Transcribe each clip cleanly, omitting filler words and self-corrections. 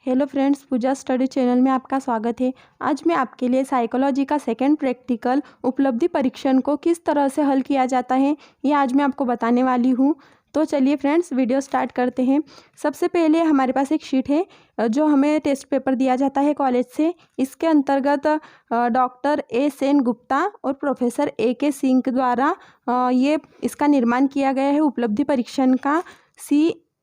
Hello friends, पूजा study channel में आपका स्वागत है। आज मैं आपके लिए साइकोलॉजी का सेकंड प्रैक्टिकल उपलब्धि परीक्षण को किस तरह से हल किया जाता है ये आज मैं आपको बताने वाली हूँ। तो चलिए फ्रेंड्स, वीडियो स्टार्ट करते हैं। सबसे पहले हमारे पास एक शीट है जो हमें टेस्ट पेपर दिया जाता है कॉलेज से। इसके अंतर्गत डॉक्टर ए सेन गुप्ता और प्रोफेसर ए के सिंह द्वारा ये इसका निर्माण किया गया है उपलब्धि परीक्षण का।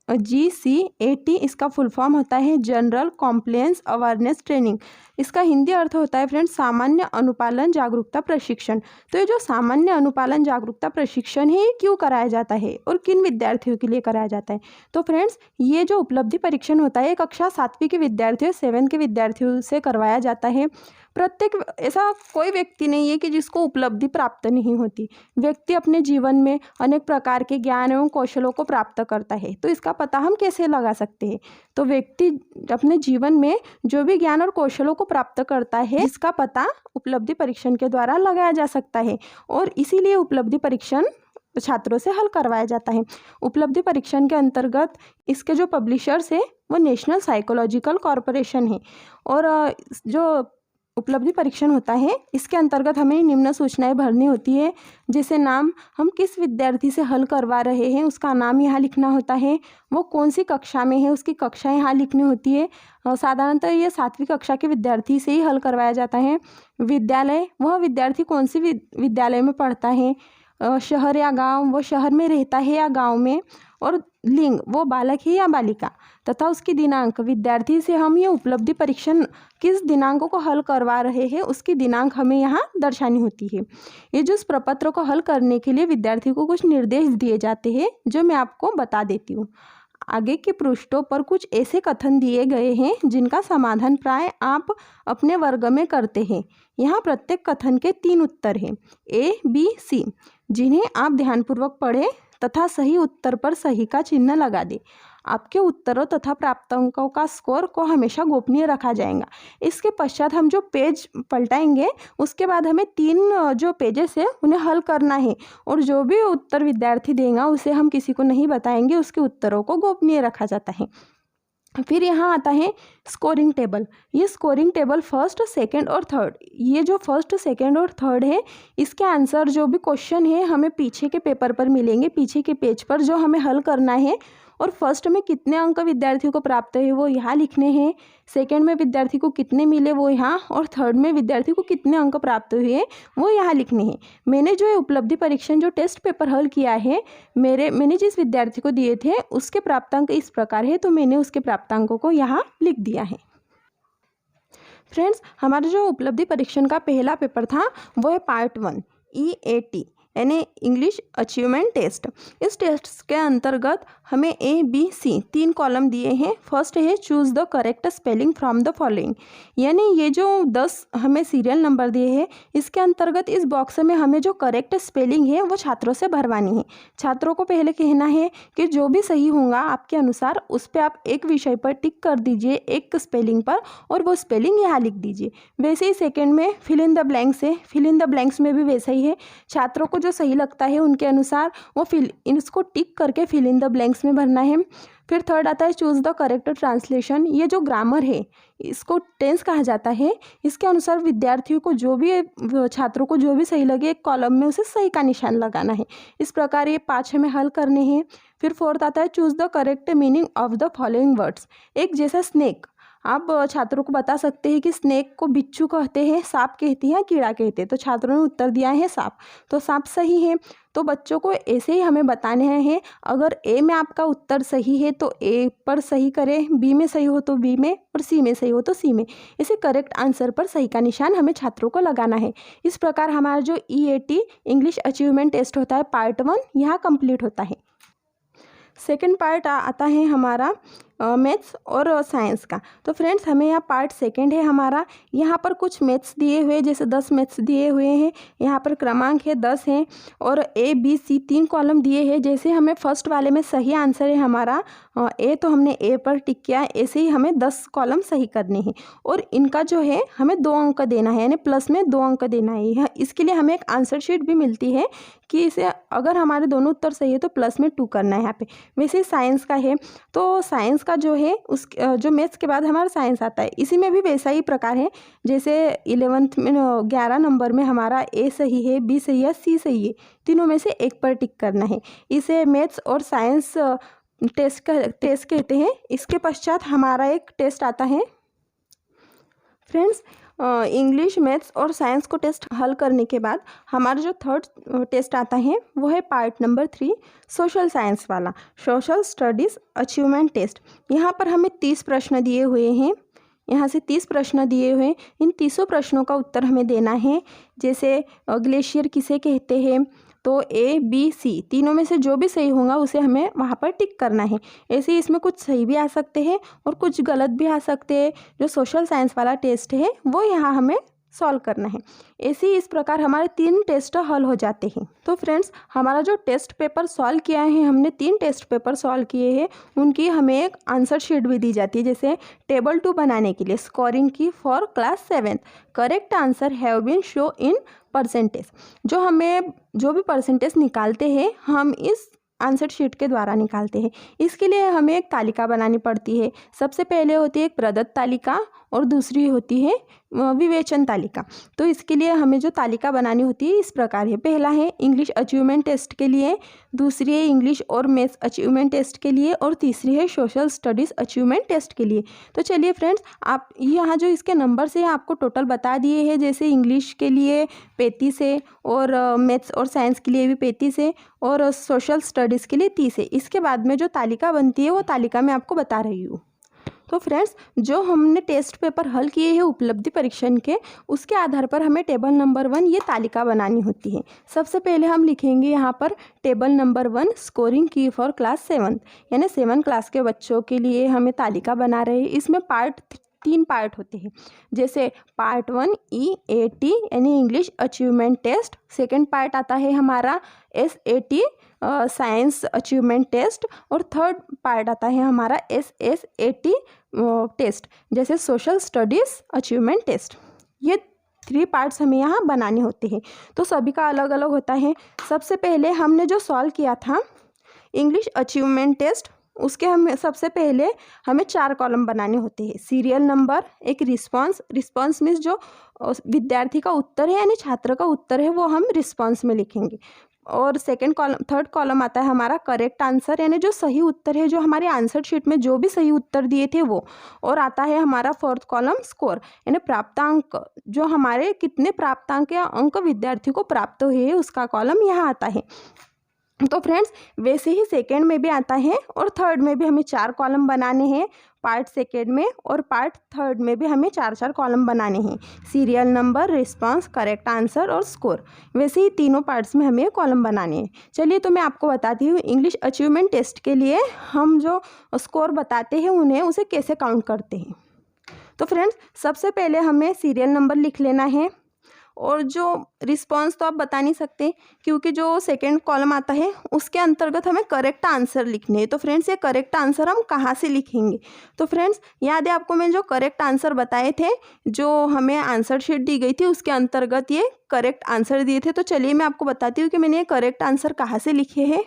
GCAT इसका फुल फॉर्म होता है जनरल कॉम्प्लायंस अवेयरनेस ट्रेनिंग। इसका हिंदी अर्थ होता है फ्रेंड्स सामान्य अनुपालन जागरूकता प्रशिक्षण। तो ये जो सामान्य अनुपालन जागरूकता प्रशिक्षण है ये क्यों कराया जाता है और किन विद्यार्थियों के लिए कराया जाता है? तो फ्रेंड्स, ये जो उपलब्धि परीक्षण होता है कक्षा 7वीं के विद्यार्थियों 7 के विद्यार्थियों से करवाया जाता है। प्रत्येक ऐसा कोई व्यक्ति नहीं है कि जिसको उपलब्धि प्राप्त नहीं होती। व्यक्ति अपने जीवन में अनेक प्रकार के ज्ञान एवं कौशलों को प्राप्त करता है। तो इसका पता हम कैसे लगा सकते हैं? तो व्यक्ति अपने जीवन में जो भी ज्ञान और कौशलों को प्राप्त करता है इसका पता उपलब्धि परीक्षण के द्वारा लगाया जा सकता है और इसीलिए उपलब्धि परीक्षण छात्रों से हल करवाया जाता है। उपलब्धि परीक्षण के अंतर्गत इसके जो पब्लिशर्स है वो नेशनल साइकोलॉजिकल कॉरपोरेशन है। और जो उपलब्धि परीक्षण होता है इसके अंतर्गत हमें निम्न सूचनाएं भरनी होती है, जैसे नाम, हम किस विद्यार्थी से हल करवा रहे हैं उसका नाम यहाँ लिखना होता है, वो कौन सी कक्षा में है उसकी कक्षा यहाँ लिखनी होती है। साधारणतः ये 7वीं कक्षा के विद्यार्थी से ही हल करवाया जाता है। विद्यालय, वह विद्यार्थी कौन सी विद्यालय में पढ़ता है। शहर या गांव, वो शहर में रहता है या गांव में। और लिंग, वो बालक है या बालिका। तथा उसकी दिनांक, विद्यार्थी से हम ये उपलब्धि परीक्षण किस दिनांक को हल करवा रहे हैं उसकी दिनांक हमें यहाँ दर्शानी होती है। ये जो इस प्रपत्र को हल करने के लिए विद्यार्थी को कुछ निर्देश दिए जाते हैं जो मैं आपको बता देती हूँ। आगे के पृष्ठों पर कुछ ऐसे कथन दिए गए हैं जिनका समाधान प्राय आप अपने वर्ग में करते हैं। यहाँ प्रत्येक कथन के 3 उत्तर हैं, A, B, C, जिन्हें आप ध्यानपूर्वक पढ़ें तथा सही उत्तर पर सही का चिन्ह लगा दें। आपके उत्तरों तथा प्राप्त अंकों का स्कोर को हमेशा गोपनीय रखा जाएगा। इसके पश्चात हम जो पेज पलटाएंगे उसके बाद हमें 3 जो पेजेस है उन्हें हल करना है और जो भी उत्तर विद्यार्थी देगा उसे हम किसी को नहीं बताएंगे, उसके उत्तरों को गोपनीय रखा जाता है। फिर यहाँ आता है स्कोरिंग टेबल। ये स्कोरिंग टेबल फर्स्ट, सेकंड और थर्ड, ये जो फर्स्ट, सेकंड और थर्ड है इसके आंसर जो भी क्वेश्चन है हमें पीछे के पेपर पर मिलेंगे, पीछे के पेज पर जो हमें हल करना है। और फर्स्ट में कितने अंक विद्यार्थियों को प्राप्त है वो यहाँ लिखने हैं, सेकंड में विद्यार्थी को कितने मिले वो यहाँ, और थर्ड में विद्यार्थी को कितने अंक प्राप्त हुए वो यहाँ लिखने हैं। मैंने जो उपलब्धि परीक्षण जो टेस्ट पेपर हल किया है मैंने जिस विद्यार्थी को दिए थे उसके प्राप्तांक इस प्रकार है, तो मैंने उसके प्राप्तांकों को यहाँ लिख दिया है। फ्रेंड्स, हमारा जो उपलब्धि परीक्षण का पहला पेपर था वो है पार्ट 1 EAT यानी इंग्लिश अचीवमेंट टेस्ट। इस टेस्ट के अंतर्गत हमें A, B, C 3 कॉलम दिए हैं। फर्स्ट है choose the correct spelling from the following, यानी ये जो 10 हमें सीरियल नंबर दिए हैं इसके अंतर्गत इस बॉक्स में हमें जो करेक्ट स्पेलिंग है वो छात्रों से भरवानी है। छात्रों को पहले कहना है कि जो भी सही होगा आपके अनुसार उस पर आप एक विषय पर टिक कर दीजिए, एक स्पेलिंग पर, और वो स्पेलिंग यहाँ लिख दीजिए। वैसे ही सेकेंड में फिल इन द ब्लैंक्स है, फिल इन द ब्लैंक्स में भी वैसा ही है। छात्रों को जो सही लगता है उनके अनुसार वो इसको टिक करके फिल इन द ब्लैंक्स में भरना है। फिर थर्ड आता है चूज़ द करेक्ट ट्रांसलेशन। ये जो ग्रामर है इसको टेंस कहा जाता है। इसके अनुसार विद्यार्थियों को जो भी छात्रों को जो भी सही लगे एक कॉलम में उसे सही का निशान लगाना है। इस प्रकार ये 5 हमें हल करने हैं। फिर फोर्थ आता है choose the correct meaning of the following words. एक जैसा स्नेक, आप छात्रों को बता सकते हैं कि स्नेक को बिच्छू कहते हैं, सांप कहते हैं, कीड़ा कहते हैं। तो छात्रों ने उत्तर दिया है सांप, तो सांप सही है। तो बच्चों को ऐसे ही हमें बताने हैं, अगर ए में आपका उत्तर सही है तो ए पर सही करें, बी में सही हो तो बी में, और सी में सही हो तो सी में। इसे करेक्ट आंसर पर सही का निशान हमें छात्रों को लगाना है। इस प्रकार हमारा जो EAT इंग्लिश अचीवमेंट टेस्ट होता है पार्ट 1 यहाँ कंप्लीट होता है। सेकेंड पार्ट आता है हमारा मैथ्स और साइंस का। तो फ्रेंड्स, हमें यहाँ पार्ट 2 है हमारा। यहाँ पर कुछ मैथ्स दिए हुए, जैसे 10 मैथ्स दिए हुए हैं। यहाँ पर क्रमांक है 10 है और A, B, C 3 कॉलम दिए हैं। जैसे हमें फर्स्ट वाले में सही आंसर है हमारा A, तो हमने A पर टिक किया। ऐसे ही हमें 10 कॉलम सही करने हैं और इनका जो है हमें 2 अंक देना है, यानी प्लस में 2 अंक देना है। इसके लिए हमें एक आंसर शीट भी मिलती है कि इसे अगर हमारे दोनों उत्तर सही है तो प्लस में 2 करना है यहाँ पे। वैसे साइंस का है, तो साइंस का जो है उस जो मैथ्स के बाद हमारा साइंस आता है, इसी में भी वैसा ही प्रकार है। जैसे 11th में 11 नंबर में हमारा ए सही है, बी सही है, सी सही है, तीनों में से एक पर टिक करना है। इसे मैथ्स और साइंस टेस्ट कहते हैं। इसके पश्चात हमारा एक टेस्ट आता है फ्रेंड्स, इंग्लिश, मैथ्स और साइंस को टेस्ट हल करने के बाद हमारा जो थर्ड टेस्ट आता है वो है पार्ट नंबर 3, सोशल साइंस वाला, सोशल स्टडीज़ अचीवमेंट टेस्ट। यहाँ पर हमें 30 प्रश्न दिए हुए हैं, यहाँ से 30 प्रश्न दिए हुए हैं। इन 30 प्रश्नों का उत्तर हमें देना है। जैसे ग्लेशियर किसे कहते हैं, तो ए, बी, सी तीनों में से जो भी सही होगा उसे हमें वहाँ पर टिक करना है। ऐसे ही इसमें कुछ सही भी आ सकते हैं और कुछ गलत भी आ सकते हैं। जो सोशल साइंस वाला टेस्ट है वो यहाँ हमें सॉल्व करना है। ऐसे ही इस प्रकार हमारे 3 टेस्ट हल हो जाते हैं। तो फ्रेंड्स, हमारा जो टेस्ट पेपर सॉल्व किया है, हमने 3 टेस्ट पेपर सॉल्व किए हैं, उनकी हमें एक आंसर शीट भी दी जाती है। जैसे टेबल 2 बनाने के लिए स्कोरिंग की for class 7th, correct answer have been show in percentage. जो हमें जो भी परसेंटेज निकालते हैं हम इस आंसर शीट के द्वारा निकालते हैं। इसके लिए हमें एक तालिका बनानी पड़ती है। सबसे पहले होती है एक प्रदत्त तालिका और दूसरी होती है विवेचन तालिका। तो इसके लिए हमें जो तालिका बनानी होती है इस प्रकार है। पहला है इंग्लिश अचीवमेंट टेस्ट के लिए, दूसरी है इंग्लिश और मैथ्स अचीवमेंट टेस्ट के लिए और तीसरी है सोशल स्टडीज़ अचीवमेंट टेस्ट के लिए। तो चलिए फ्रेंड्स, आप यहाँ जो इसके नंबर्स हैं आपको टोटल बता दिए हैं। जैसे इंग्लिश के लिए 35 है और मैथ्स और साइंस के लिए भी 35 है और सोशल स्टडीज़ के लिए 30 है। इसके बाद में जो तालिका बनती है वो तालिका मैं आपको बता रही हूँ। तो फ्रेंड्स, जो हमने टेस्ट पेपर हल किए हैं उपलब्धि परीक्षण के, उसके आधार पर हमें टेबल नंबर 1 ये तालिका बनानी होती है। सबसे पहले हम लिखेंगे यहाँ पर टेबल नंबर 1 स्कोरिंग की फॉर क्लास 7th, यानी 7 क्लास के बच्चों के लिए हमें तालिका बना रहे हैं। इसमें 3 पार्ट होते हैं। जैसे पार्ट 1 EAT यानी English achievement test, second part आता है हमारा SAT साइंस अचीवमेंट टेस्ट और थर्ड पार्ट आता है हमारा SSAT टेस्ट, जैसे सोशल स्टडीज़ अचीवमेंट टेस्ट। ये 3 पार्ट्स हमें यहाँ बनाने होते हैं। तो सभी का अलग अलग होता है। सबसे पहले हमने जो सॉल्व किया था इंग्लिश अचीवमेंट टेस्ट, उसके हमें सबसे पहले हमें 4 कॉलम बनाने होते हैं। सीरियल नंबर, एक रिस्पॉन्स मीन्स जो विद्यार्थी का उत्तर है यानी छात्र का उत्तर है वो हम रिस्पॉन्स में लिखेंगे। और थर्ड कॉलम आता है हमारा करेक्ट आंसर, यानी जो सही उत्तर है, जो हमारे आंसर शीट में जो भी सही उत्तर दिए थे वो। और आता है हमारा फोर्थ कॉलम स्कोर, यानी प्राप्तांक, जो हमारे कितने प्राप्तांक या अंक विद्यार्थी को प्राप्त हुए उसका कॉलम यहाँ आता है। तो फ्रेंड्स, वैसे ही सेकेंड में भी आता है और थर्ड में भी हमें 4 कॉलम बनाने हैं। पार्ट सेकेंड में और पार्ट थर्ड में भी हमें 4 कॉलम बनाने हैं। Serial number, response, correct answer और स्कोर, वैसे ही तीनों पार्ट्स में हमें कॉलम बनाने हैं। चलिए, तो मैं आपको बताती हूँ इंग्लिश अचीवमेंट टेस्ट के लिए हम जो स्कोर बताते हैं उसे कैसे काउंट करते हैं। तो फ्रेंड्स, सबसे पहले हमें सीरियल नंबर लिख लेना है और जो रिस्पांस तो आप बता नहीं सकते क्योंकि जो सेकंड कॉलम आता है उसके अंतर्गत हमें करेक्ट आंसर लिखने हैं। तो फ्रेंड्स, ये करेक्ट आंसर हम कहाँ से लिखेंगे? तो फ्रेंड्स, याद है आपको मैं जो करेक्ट आंसर बताए थे, जो हमें आंसर शीट दी गई थी उसके अंतर्गत ये करेक्ट आंसर दिए थे। तो चलिए मैं आपको बताती हूँ कि मैंने ये करेक्ट आंसर कहाँ से लिखे हैं।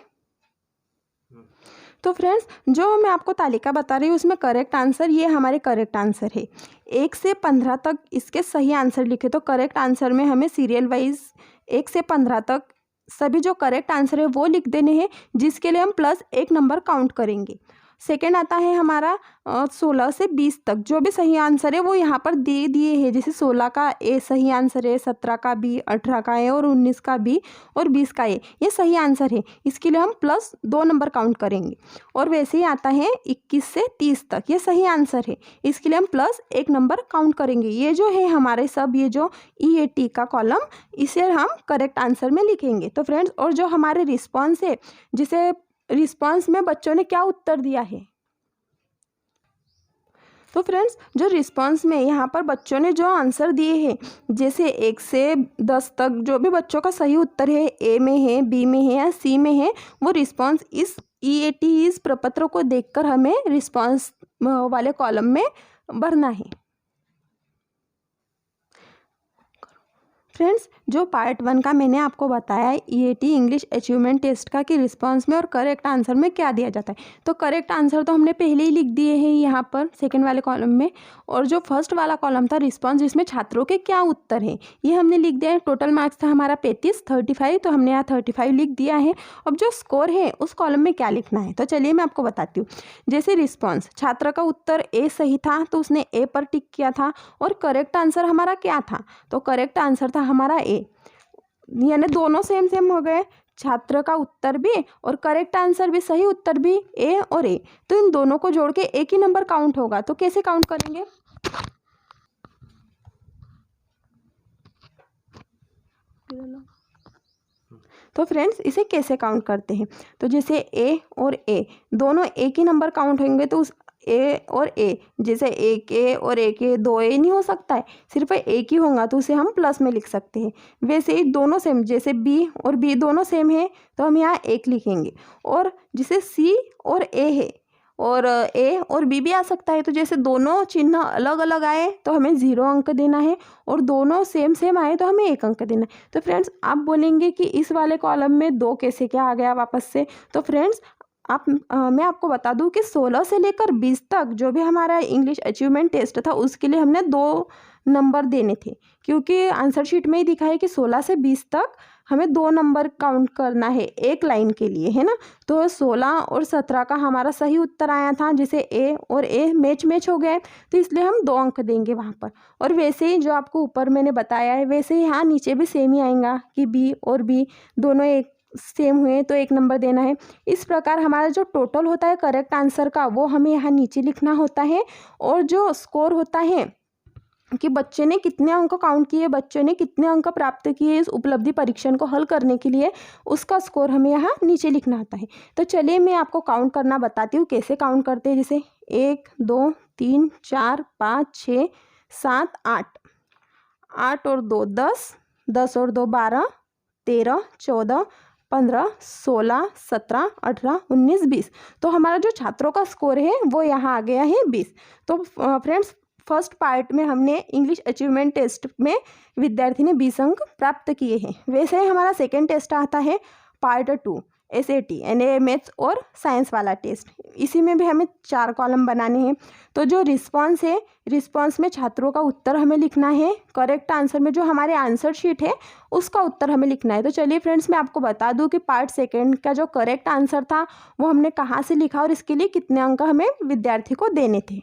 तो फ्रेंड्स, जो मैं आपको तालिका बता रही हूँ उसमें करेक्ट आंसर, ये हमारे करेक्ट आंसर है। 1 से 15 तक इसके सही आंसर लिखे। तो करेक्ट आंसर में हमें सीरियल वाइज 1 से 15 तक सभी जो करेक्ट आंसर है वो लिख देने हैं, जिसके लिए हम +1 नंबर काउंट करेंगे। सेकेंड आता है हमारा 16 से 20 तक, जो भी सही आंसर है वो यहाँ पर दे दिए हैं। जैसे 16 का ए सही आंसर है, 17 का बी, 18 का ए और 19 का बी और 20 का ए, ये सही आंसर है। इसके लिए हम +2 नंबर काउंट करेंगे। और वैसे ही आता है 21 से 30 तक, ये सही आंसर है। इसके लिए हम +1 नंबर काउंट करेंगे। ये जो है हमारे सब ये जो EAT का कॉलम, इसे हम करेक्ट आंसर में लिखेंगे। तो फ्रेंड्स, और जो हमारे रिस्पॉन्स है, जिसे रिस्पांस में बच्चों ने क्या उत्तर दिया है, तो फ्रेंड्स, जो रिस्पांस में यहाँ पर बच्चों ने जो आंसर दिए हैं, जैसे 1 से 10 तक जो भी बच्चों का सही उत्तर है, ए में है, बी में है या सी में है, वो रिस्पांस इस EAT इस प्रपत्र को देखकर हमें रिस्पांस वाले कॉलम में भरना है। फ्रेंड्स, जो पार्ट 1 का मैंने आपको बताया EAT इंग्लिश अचीवमेंट टेस्ट का कि रिस्पांस में और करेक्ट आंसर में क्या दिया जाता है। तो करेक्ट आंसर तो हमने पहले ही लिख दिए हैं यहाँ पर सेकंड वाले कॉलम में, और जो फर्स्ट वाला कॉलम था रिस्पांस जिसमें छात्रों के क्या उत्तर हैं ये हमने लिख दिया है। टोटल मार्क्स था हमारा 35 तो हमने यहाँ 35 लिख दिया है। अब जो स्कोर है उस कॉलम में क्या लिखना है तो चलिए मैं आपको बताती हूँ। जैसे रिस्पांस छात्र का उत्तर ए सही था तो उसने ए पर टिक किया था, और करेक्ट आंसर हमारा क्या था तो करेक्ट आंसर था हमारा ए, यानी दोनों सेम सेम हो गए। छात्र का उत्तर भी और करेक्ट आंसर भी, सही उत्तर भी ए और ए, तो इन दोनों को जोड़ के एक ही नंबर काउंट होगा। तो कैसे काउंट करेंगे, तो फ्रेंड्स इसे कैसे काउंट करते हैं तो जैसे ए और ए दोनों एक ही नंबर काउंट होंगे तो उस ए और ए, जैसे एक ए और एक ए, दो ए नहीं हो सकता है, सिर्फ एक ही होगा तो उसे हम प्लस में लिख सकते हैं। वैसे ही दोनों सेम, जैसे बी और बी दोनों सेम है तो हम यहाँ एक लिखेंगे, और जैसे सी और ए है और ए और बी भी आ सकता है, तो जैसे दोनों चिन्ह अलग अलग आए तो हमें 0 अंक देना है, और दोनों सेम सेम आए तो हमें 1 अंक देना है। तो फ्रेंड्स आप बोलेंगे कि इस वाले कॉलम में 2 कैसे क्या आ गया वापस से, तो फ्रेंड्स मैं आपको बता दूं कि 16 से लेकर 20 तक जो भी हमारा इंग्लिश अचीवमेंट टेस्ट था उसके लिए हमने 2 नंबर देने थे, क्योंकि आंसर शीट में ही दिखा है कि 16 से 20 तक हमें 2 नंबर काउंट करना है एक लाइन के लिए, है ना। तो 16 और 17 का हमारा सही उत्तर आया था, जैसे ए और ए मैच हो गए तो इसलिए हम 2 अंक देंगे वहाँ पर। और वैसे ही जो आपको ऊपर मैंने बताया है वैसे ही यहाँ नीचे भी सेम ही आएगा कि बी और बी दोनों एक सेम हुए तो 1 नंबर देना है। इस प्रकार हमारा जो टोटल होता है करेक्ट आंसर का वो हमें यहाँ नीचे लिखना होता है, और जो स्कोर होता है कि बच्चे ने कितने अंक काउंट किए, बच्चे ने कितने अंक प्राप्त किए इस उपलब्धि परीक्षण को हल करने के लिए, उसका स्कोर हमें यहाँ नीचे लिखना होता है। तो चलिए मैं आपको काउंट करना बताती हूँ कैसे काउंट करते हैं। जैसे 1 2 3 4 5 6 7 8, 8 और 2 10, 10 और 2 12, 13 14 15 16 17 18 19 20, तो हमारा जो छात्रों का स्कोर है वो यहाँ आ गया है 20। तो फ्रेंड्स फर्स्ट पार्ट में हमने इंग्लिश अचीवमेंट टेस्ट में विद्यार्थी ने 20 अंक प्राप्त किए हैं। वैसे ही हमारा सेकेंड टेस्ट आता है पार्ट 2 SAT यानी मैथ्स और साइंस वाला टेस्ट। इसी में भी हमें 4 कॉलम बनाने हैं। तो जो रिस्पांस है, रिस्पांस में छात्रों का उत्तर हमें लिखना है, करेक्ट आंसर में जो हमारे आंसर शीट है उसका उत्तर हमें लिखना है। तो चलिए फ्रेंड्स मैं आपको बता दूं कि पार्ट सेकेंड का जो करेक्ट आंसर था वो हमने कहाँ से लिखा और इसके लिए कितने अंक हमें विद्यार्थी को देने थे।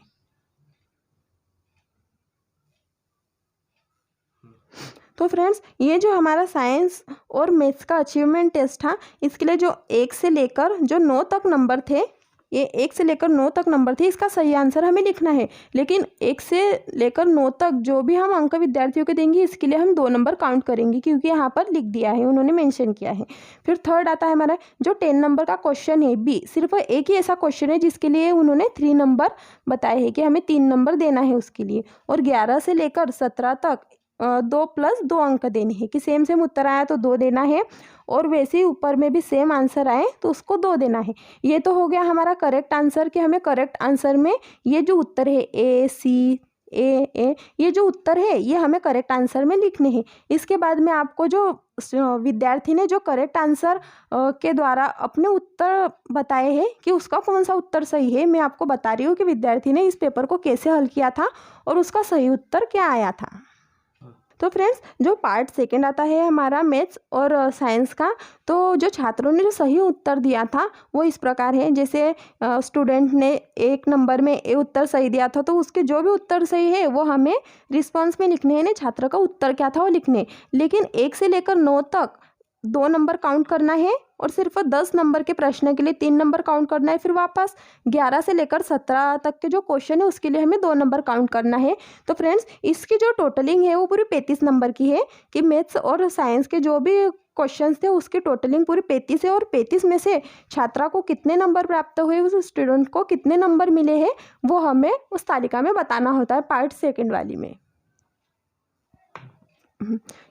तो फ्रेंड्स ये जो हमारा साइंस और मैथ्स का अचीवमेंट टेस्ट था इसके लिए जो 1 से लेकर जो 9 तक नंबर थे, ये 1 से लेकर 9 तक नंबर थे, इसका सही आंसर हमें लिखना है। लेकिन 1 से लेकर 9 तक जो भी हम अंक विद्यार्थियों के देंगे इसके लिए हम 2 नंबर काउंट करेंगे, क्योंकि यहाँ पर लिख दिया है, उन्होंने मेंशन किया है। फिर थर्ड आता है हमारा जो 10 नंबर का क्वेश्चन है बी, सिर्फ एक ही ऐसा क्वेश्चन है जिसके लिए उन्होंने 3 नंबर बताए हैं कि हमें 3 नंबर देना है उसके लिए। और 11 से लेकर 17 तक 2 + 2 अंक देने हैं कि सेम सेम उत्तर आया तो 2 देना है, और वैसे ही ऊपर में भी सेम आंसर आए तो उसको 2 देना है। ये तो हो गया हमारा करेक्ट आंसर कि हमें करेक्ट आंसर में ये जो उत्तर है ए सी ए ये जो उत्तर है ये हमें करेक्ट आंसर में लिखने हैं। इसके बाद में आपको जो विद्यार्थी ने जो करेक्ट आंसर के द्वारा अपने उत्तर बताए हैं कि उसका कौन सा उत्तर सही है, मैं आपको बता रही हूँ कि विद्यार्थी ने इस पेपर को कैसे हल किया था और उसका सही उत्तर क्या आया था। तो फ्रेंड्स जो पार्ट सेकंड आता है हमारा मैथ्स और साइंस का, तो जो छात्रों ने जो सही उत्तर दिया था वो इस प्रकार है। जैसे स्टूडेंट ने 1 नंबर में ए उत्तर सही दिया था तो उसके जो भी उत्तर सही है वो हमें रिस्पांस में लिखने हैं, छात्र का उत्तर क्या था वो लिखने। लेकिन 1 से लेकर 9 तक 2 नंबर काउंट करना है, और सिर्फ 10 नंबर के प्रश्न के लिए 3 नंबर काउंट करना है। फिर वापस 11 से लेकर 17 तक के जो क्वेश्चन है उसके लिए हमें 2 नंबर काउंट करना है। तो फ्रेंड्स इसकी जो टोटलिंग है वो पूरी 35 नंबर की है कि मैथ्स और साइंस के जो भी क्वेश्चंस थे उसकी टोटलिंग पूरी 35 है, और 35 में से छात्रा को कितने नंबर प्राप्त हुए, उस स्टूडेंट को कितने नंबर मिले हैं वो हमें उस तालिका में बताना होता है पार्ट सेकेंड वाली में।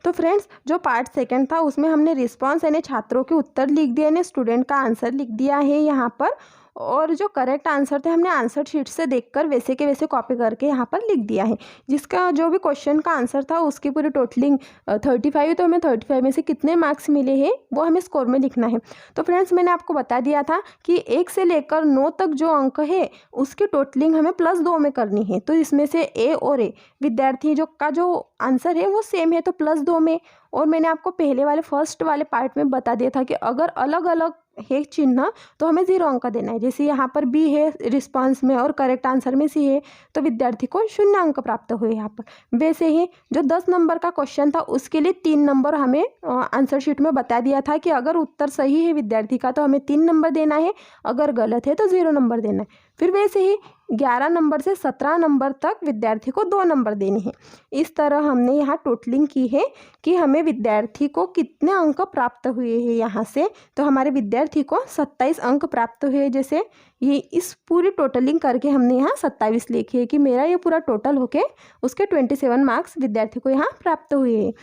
तो फ्रेंड्स जो पार्ट सेकंड था उसमें हमने रिस्पांस यानी छात्रों के उत्तर लिख दिए, यानी स्टूडेंट का आंसर लिख दिया है यहाँ पर, और जो करेक्ट आंसर थे हमने आंसर शीट से देखकर वैसे के वैसे कॉपी करके यहाँ पर लिख दिया है। जिसका जो भी क्वेश्चन का आंसर था उसकी पूरी टोटलिंग 35, तो हमें 35 में से कितने मार्क्स मिले हैं वो हमें स्कोर में लिखना है। तो फ्रेंड्स मैंने आपको बता दिया था कि 1 से लेकर 9 तक जो अंक है उसकी टोटलिंग हमें +2 में करनी है। तो इसमें से ए और ए विद्यार्थी जो आंसर है वो सेम है तो +2 में। और मैंने आपको पहले वाले फर्स्ट वाले पार्ट में बता दिया था कि अगर अलग अलग है चिन्ह तो हमें 0 अंक देना है। जैसे यहाँ पर बी है रिस्पांस में और करेक्ट आंसर में सी है तो विद्यार्थी को 0 अंक प्राप्त हुए यहाँ पर। वैसे ही जो 10 नंबर का क्वेश्चन था उसके लिए 3 नंबर हमें आंसर शीट में बता दिया था कि अगर उत्तर सही है विद्यार्थी का तो हमें 3 नंबर देना है, अगर गलत है तो 0 नंबर देना है। फिर वैसे ही 11 नंबर से 17 नंबर तक विद्यार्थी को 2 नंबर देने हैं। इस तरह हमने यहाँ टोटलिंग की है कि हमें विद्यार्थी को कितने अंक प्राप्त हुए हैं यहाँ से। तो हमारे विद्यार्थी को 27 अंक प्राप्त हुए। जैसे ये इस पूरी टोटलिंग करके हमने यहाँ 27 लिखी है कि मेरा ये पूरा टोटल होके उसके 27 मार्क्स विद्यार्थी को यहाँ प्राप्त हुए हैं।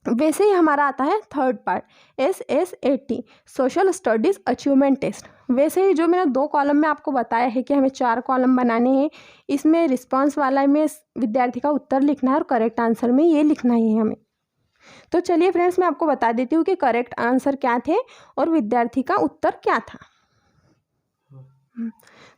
वैसे ही हमारा आता है third part SSAT social studies achievement test. वैसे ही जो मैंने 2 कॉलम में आपको बताया है कि हमें 4 कॉलम बनाने हैं। इसमें रिस्पांस वाला में विद्यार्थी का उत्तर लिखना है और करेक्ट आंसर में ये लिखना है हमें। तो चलिए फ्रेंड्स मैं आपको बता देती हूँ कि करेक्ट आंसर क्या थे और विद्यार्थी का उत्तर क्या था।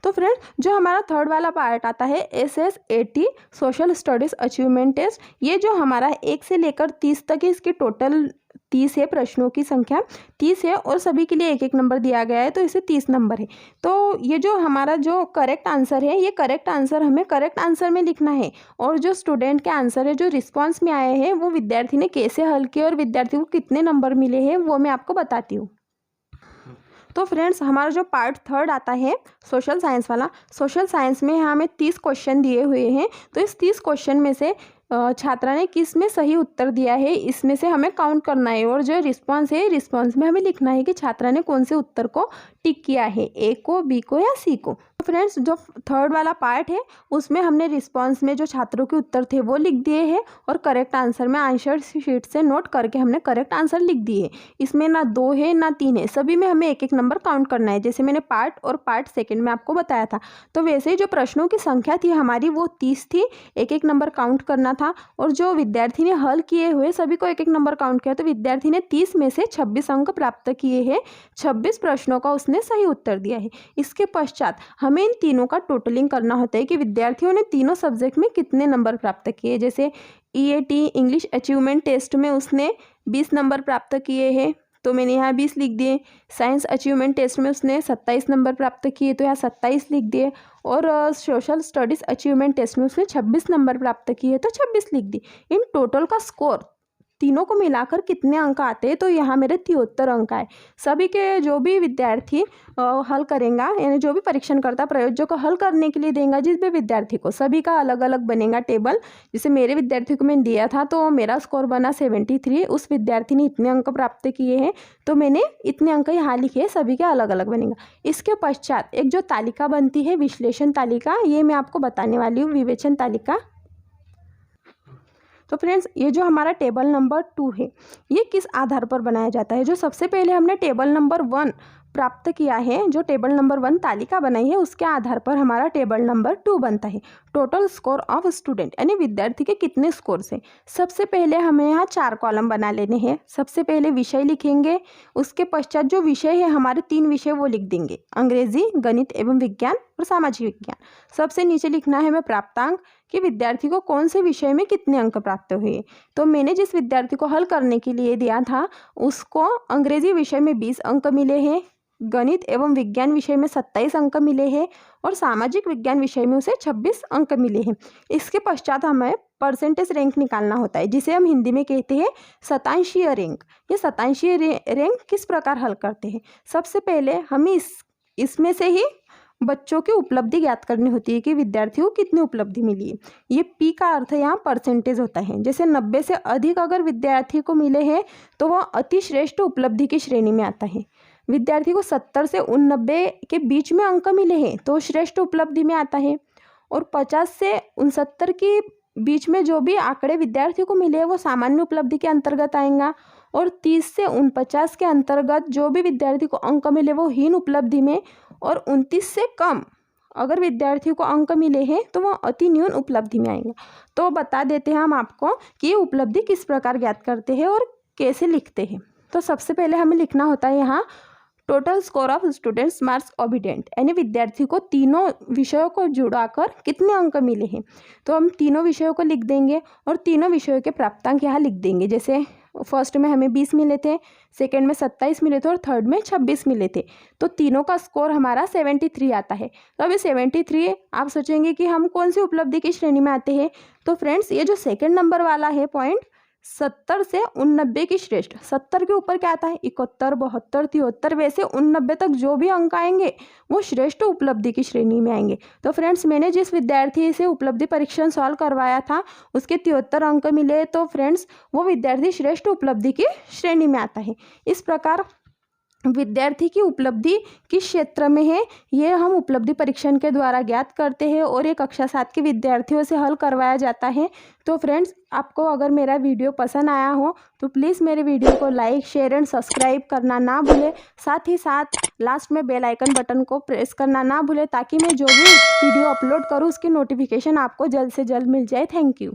तो फ्रेंड्स जो हमारा थर्ड वाला पार्ट आता है SSAT social studies achievement test, ये जो हमारा 1 से लेकर 30 तक है, इसकी टोटल 30 है, प्रश्नों की संख्या 30 है और सभी के लिए 1-1 नंबर दिया गया है तो इसे 30 नंबर है। तो ये जो हमारा जो करेक्ट आंसर है ये करेक्ट आंसर हमें करेक्ट आंसर में लिखना है और जो स्टूडेंट के आंसर है जो रिस्पॉन्स में आए हैं वो विद्यार्थी ने कैसे हल किए और विद्यार्थी को कितने नंबर मिले हैं वो मैं आपको बताती हूँ। तो फ्रेंड्स हमारा जो पार्ट थर्ड आता है सोशल साइंस वाला, सोशल साइंस में हमें 30 क्वेश्चन दिए हुए हैं। तो इस 30 क्वेश्चन में से छात्रा ने किस में सही उत्तर दिया है इसमें से हमें काउंट करना है और जो रिस्पांस है रिस्पांस में हमें लिखना है कि छात्रा ने कौन से उत्तर को टिक किया है, ए को, बी को या सी को। तो फ्रेंड्स जो थर्ड वाला पार्ट है उसमें हमने रिस्पांस में जो छात्रों के उत्तर थे वो लिख दिए हैं और करेक्ट आंसर में आंसर शीट से नोट करके हमने करेक्ट आंसर लिख दिए। इसमें ना 2 है ना 3 है, सभी में हमें 1-1 नंबर काउंट करना है जैसे मैंने पार्ट और पार्ट सेकेंड में आपको बताया था। तो वैसे ही जो प्रश्नों की संख्या थी हमारी वो 30 थी, 1-1 नंबर काउंट करना था और जो विद्यार्थी ने हल किए हुए सभी को 1-1 नंबर काउंट किया। तो विद्यार्थी ने 30 में से 26 अंक प्राप्त किए हैं, 26 प्रश्नों का उसने सही उत्तर दिया है। इसके पश्चात हमें इन तीनों का टोटलिंग करना होता है कि विद्यार्थियों ने तीनों सब्जेक्ट में कितने नंबर प्राप्त किए। जैसे EAT इंग्लिश अचीवमेंट टेस्ट में उसने 20 नंबर प्राप्त किए हैं तो मैंने यहाँ 20 लिख दिए। साइंस अचीवमेंट टेस्ट में उसने 27 नंबर प्राप्त किए तो यहाँ 27 लिख दिए और सोशल स्टडीज़ अचीवमेंट टेस्ट में उसने 26 नंबर प्राप्त किए तो 26 लिख दिए। इन टोटल का स्कोर तीनों को मिलाकर कितने अंक आते हैं तो यहाँ मेरे 73 अंक आए। सभी के जो भी विद्यार्थी हल करेगा यानी जो भी परीक्षणकर्ता प्रयोज्य को हल करने के लिए देगा जिस भी विद्यार्थी को, सभी का अलग अलग बनेगा टेबल। जैसे मेरे विद्यार्थी को मैंने दिया था तो मेरा स्कोर बना 73, उस विद्यार्थी ने इतने अंक प्राप्त किए हैं तो मैंने इतने अंक यहाँ लिखे, सभी के अलग अलग बनेगा। इसके पश्चात एक जो तालिका बनती है विश्लेषण तालिका, ये मैं आपको बताने वाली हूँ, विवेचन तालिका। तो फ्रेंड्स ये जो हमारा टेबल नंबर 2 है ये किस आधार पर बनाया जाता है। जो सबसे पहले हमने टेबल नंबर 1 प्राप्त किया है, जो टेबल नंबर 1 तालिका बनाई है उसके आधार पर हमारा टेबल नंबर 2 बनता है। टोटल स्कोर ऑफ स्टूडेंट यानी विद्यार्थी के कितने स्कोर से। सबसे पहले हमें यहाँ 4 कॉलम बना लेने हैं। सबसे पहले विषय लिखेंगे, उसके पश्चात जो विषय है हमारे 3 विषय वो लिख देंगे, अंग्रेजी, गणित एवं विज्ञान और सामाजिक विज्ञान। सबसे नीचे लिखना है हमें प्राप्तांक कि विद्यार्थी को कौन से विषय में कितने अंक प्राप्त हुए। तो मैंने जिस विद्यार्थी को हल करने के लिए दिया था उसको अंग्रेजी विषय में 20 अंक मिले हैं, गणित एवं विज्ञान विषय में 27 अंक मिले हैं और सामाजिक विज्ञान विषय में उसे 26 अंक मिले हैं। इसके पश्चात हमें परसेंटेज रैंक निकालना होता है जिसे हम हिंदी में कहते हैं शतांशीय रैंक। ये शतांशीय रैंक किस प्रकार हल करते हैं। सबसे पहले हमें इसमें से ही बच्चों की उपलब्धि ज्ञात करनी होती है कि विद्यार्थियों को कितनी उपलब्धि मिली है। ये P का अर्थ यहाँ परसेंटेज होता है। जैसे 90 से अधिक अगर विद्यार्थी को मिले हैं तो वह अति श्रेष्ठ उपलब्धि की श्रेणी में आता है। विद्यार्थी को 70 से 89 के बीच में अंक मिले हैं तो श्रेष्ठ उपलब्धि में आता है और 50 से 69 के बीच में जो भी आंकड़े विद्यार्थी को मिले हैं वो सामान्य उपलब्धि के अंतर्गत आएगा और 30 से 49 के अंतर्गत जो भी विद्यार्थी को अंक मिले वो हीन उपलब्धि में और 29 से कम अगर विद्यार्थी को अंक मिले हैं तो वह अति न्यून उपलब्धि में आएंगे। तो बता देते हैं हम आपको कि ये उपलब्धि किस प्रकार ज्ञात करते हैं और कैसे लिखते हैं। तो सबसे पहले हमें लिखना होता है यहाँ total score of students marks obedient, यानी विद्यार्थी को तीनों विषयों को जुड़ाकर कितने अंक मिले हैं। तो हम तीनों विषयों को लिख देंगे और तीनों विषयों के प्राप्तांक यहाँ लिख देंगे। जैसे फर्स्ट में हमें 20 मिले थे, सेकंड में 27 मिले थे और थर्ड में 26 मिले थे। तो तीनों का स्कोर हमारा 73 आता है। तो अभी 73 आप सोचेंगे कि हम कौन सी उपलब्धि की श्रेणी में आते हैं। तो फ्रेंड्स ये जो सेकंड नंबर वाला है पॉइंट 70 से 89 की श्रेष्ठ, 70 के ऊपर क्या आता है 71, 72, 73, वैसे 89 तक जो भी अंक आएंगे वो श्रेष्ठ उपलब्धि की श्रेणी में आएंगे। तो फ्रेंड्स मैंने जिस विद्यार्थी से उपलब्धि परीक्षण सॉल्व करवाया था उसके 73 अंक मिले, तो फ्रेंड्स वो विद्यार्थी श्रेष्ठ उपलब्धि की श्रेणी में आता है। इस प्रकार विद्यार्थी की उपलब्धि किस क्षेत्र में है ये हम उपलब्धि परीक्षण के द्वारा ज्ञात करते हैं और ये कक्षा 7 के विद्यार्थियों से हल करवाया जाता है। तो फ्रेंड्स आपको अगर मेरा वीडियो पसंद आया हो तो प्लीज़ मेरे वीडियो को लाइक, शेयर एंड सब्सक्राइब करना ना भूलें। साथ ही साथ लास्ट में बेल आइकन बटन को प्रेस करना ना भूलें ताकि मैं जो भी वीडियो अपलोड करूँ उसकी नोटिफिकेशन आपको जल्द से जल्द मिल जाए। Thank you.